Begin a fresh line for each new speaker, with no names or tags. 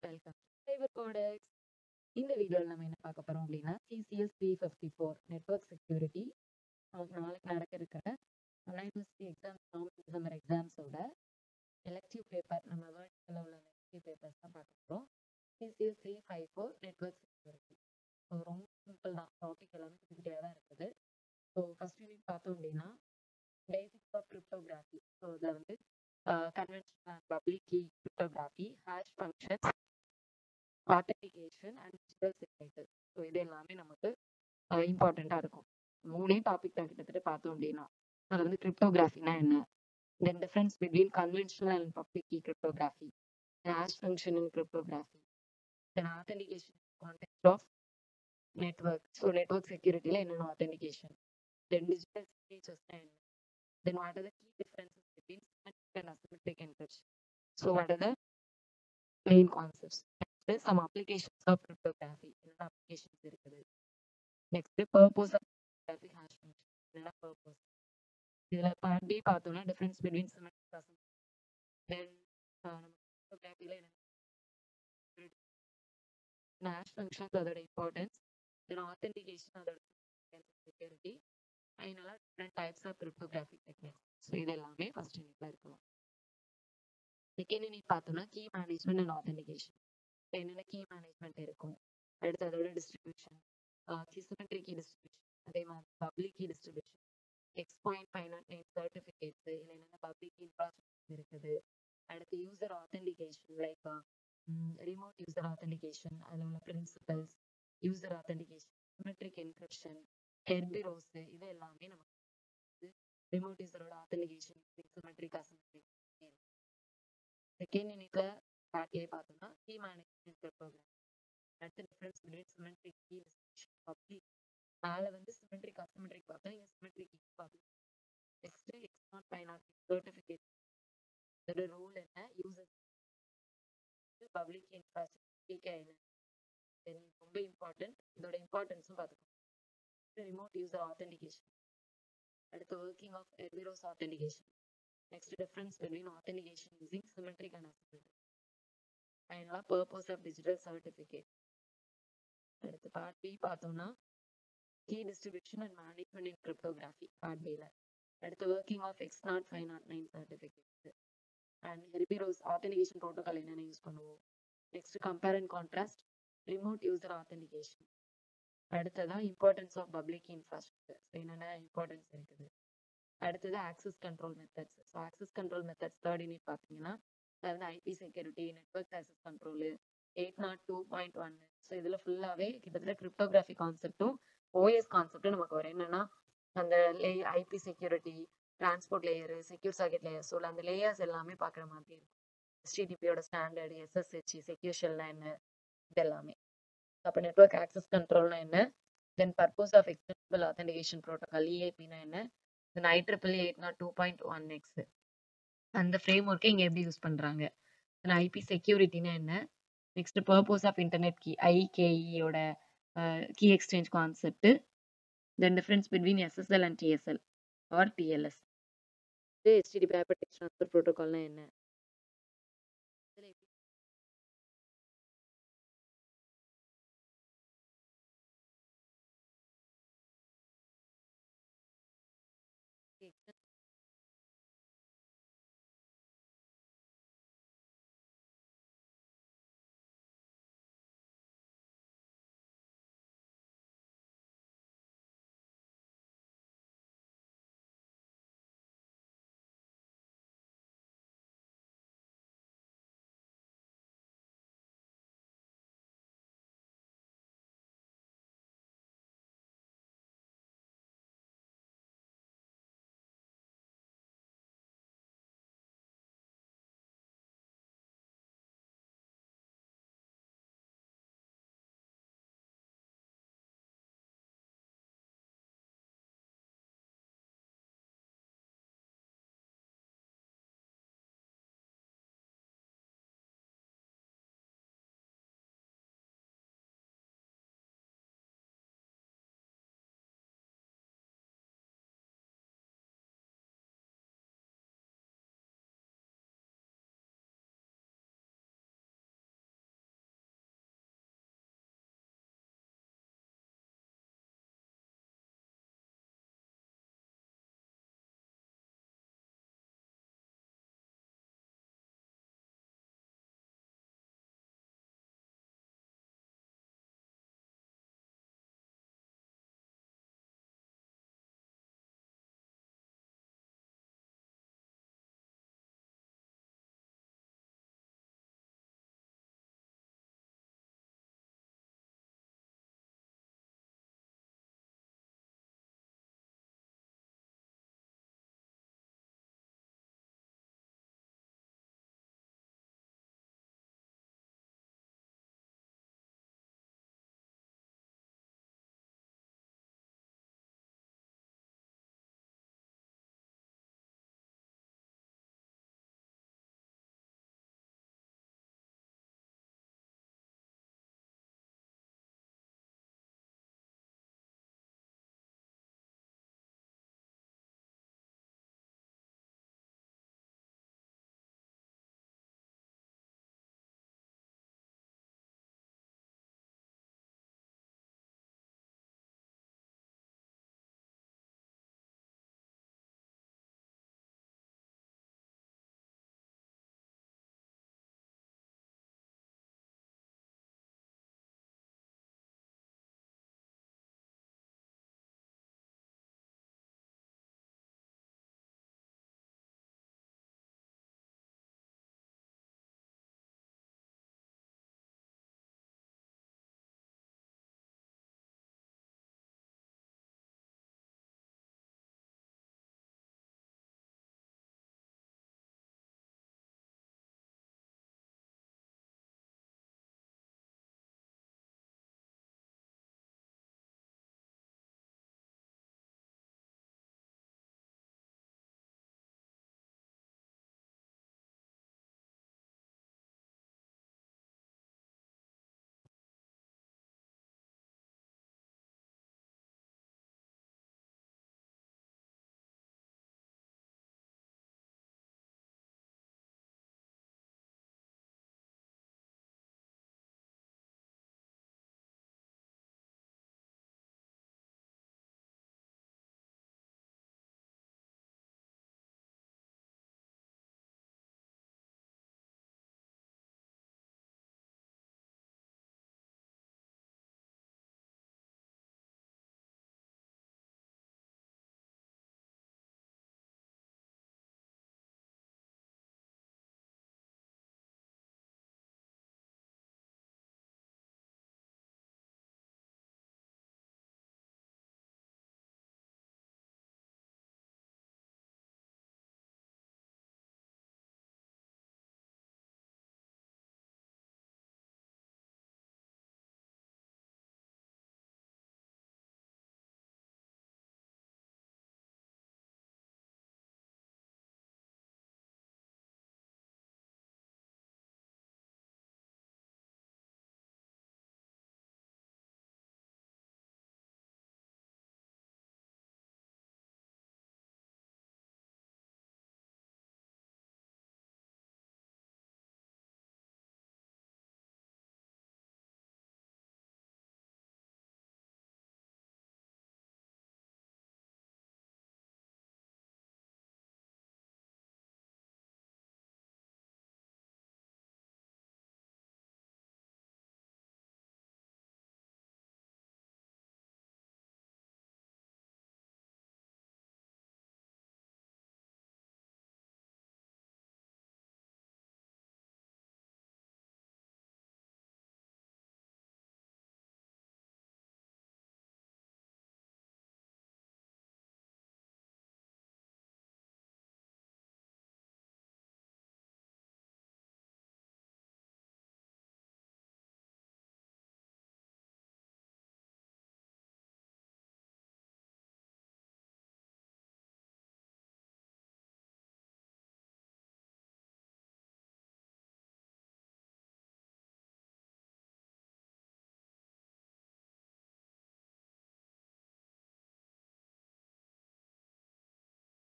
Welcome சைபர் codex. இந்த வீடியோவில் நம்ம என்ன பார்க்க போறோம் அப்படின்னா CCS 354 நெட்வொர்க் செக்யூரிட்டி நாளைக்கு நடக்க இருக்கிற யூனிவர்சிட்டி எக்ஸாம் டிசம்பர் எக்ஸாம்ஸோட எலெக்டிவ் பேப்பர் நம்ம வேர்ல்டில் உள்ள எலெக்டிவ் பேப்பர்ஸ் தான் பார்க்க போகிறோம். CCS 354 network security. ஸோ ரொம்ப சிம்பிள் தான், டாபிக் எல்லாமே கிட்டே தான் இருக்குது. ஸோ ஃபர்ஸ்ட் யூனிட் பார்த்தோம் அப்படின்னா பேசிக்ஸ் ஆஃப் கிரிப்டோகிராஃபி. ஸோ இதில் வந்து conventional public key cryptography, hash functions, authentication and digital signature. So இது எல்லாமே நமக்கு இம்பார்ட்டண்ட்டாக இருக்கும். மூணே டாபிக் தான் கிட்டத்தட்ட பார்த்தோம் அப்படின்னா. அது வந்து கிரிப்டோகிராஃபினா என்ன, then difference between conventional and public key cryptography, hash function in cryptography, then authentication contact of network. So network செக்யூரிட்டியில் என்னென்ன ஆத்தென்டிகேஷன், தென் டிஜிட்டல் சிக்னேச்சர்ஸ்னா என்ன, then what are the key differences between symmetric and asymmetric encryption. So what are the main concepts? Next, some applications of cryptography. என்னென்ன applications இருக்குது. Next, purpose of cryptography, hash function. என்னென்ன purpose. இதில் part B பார்த்தோம்னா difference between symmetric and asymmetric. Then நம்ம cryptographyல என்ன hash functions அதோட importance, then authentication அதோட security, அதனால different types of cryptographic techniques. So இது எல்லாமே ஃபர்ஸ்ட் யூனிட்ல இருக்கலாம். செகண்ட் யூனிட் பார்த்தோம்னா கீ மேனேஜ்மெண்ட் அண்ட் ஆத்தென்டிகேஷன். என்னென்ன கீ மேனேஜ்மெண்ட் இருக்கும், அடுத்து அதோட டிஸ்ட்ரிபியூஷன், சிமெட்ரிக் கீ டிஸ்ட்ரிபியூஷன், அதே மாதிரி public key distribution, X.59 certificates, இதில் என்னென்ன பப்ளிக் கீ இன்ஃப்ராஸ்ட்ரக்சர் இருக்குது, அடுத்து user authentication like remote user authentication, அதில் உள்ள principles, user authentication, symmetric encryption, Kerberos, இது எல்லாமே நமக்கு ரிமோட் யூசரோட ஆத்தென்டிகேஷன், சிமெட்ரிக் அசிமெட்ரிக். செகண்ட் யூனிட்ல பார்ட் ஏ பார்த்தோம்னா கீ மேனேஜ்மெண்ட் கிரிப்டோகிராஃபி. அடுத்து difference between symmetric key distribution public. மேலே வந்து சிமெட்ரிக் அசிமெட்ரிக் பார்த்தோம், இங்கே symmetric key public. Next X.59 certificate, இதோட ரூல் என்ன, யூசர் பப்ளிக் இன்ஃப்ராஸ்ட்ரக்சர் PKI ரொம்ப இம்பார்ட்டன்ட், இதோட இம்பார்ட்டன்ஸும் பார்த்துக்கோங்க. ரிமோட் யூசர் ஆத்தென்டிகேஷன், அடுத்து working of Kerberos authentication. Next, difference between authentication using symmetric and asymmetric. அதனால purpose of digital certificate. அடுத்து part B பார்த்தோம்னா key distribution and management in cryptography part B ல. அடுத்து working of X.509 certificate and Kerberos authentication protocol என்னென்ன use பண்ணுவோம். Next, compare and contrast remote user authentication. அடுத்ததான் importance of public infrastructure. என்னென்ன importance இருக்குது. அடுத்தது access control methods. So access control methods third unit பார்த்தீங்கன்னா அது வந்து IP security, network access control, 802.1. So இதில் ஃபுல்லாகவே கிட்டத்தட்ட கிரிப்டோகிராஃபி கான்செப்டும் ஓஎஸ் கான்செப்டும் நமக்கு வரும். என்னன்னா அந்த IP security, transport layer, secure socket layer, so அந்த லேயர்ஸ் எல்லாமே பார்க்குற மாதிரி இருக்கும். HTTPயோட ஸ்டாண்டர்டு, SSH, செக்யூர் ஷெல்னா என்ன, இது எல்லாமே. அப்போ நெட்வொர்க் ஆக்சஸ் கண்ட்ரோல்னா என்ன, then purpose of extensible authentication protocol EAP-னா என்ன, தென் IEEE 802.1x அந்த ஃப்ரேம் ஒர்க்கை இங்கே எப்படி யூஸ் பண்ணுறாங்க, தென் ஐபி செக்யூரிட்டினா என்ன, next purpose of internet key IKEயோட key exchange concept, then difference between SSL and TSL or TLS, HTTP hypertext transfer ப்ரோட்டோகால்னா என்ன, இதில் எப்படி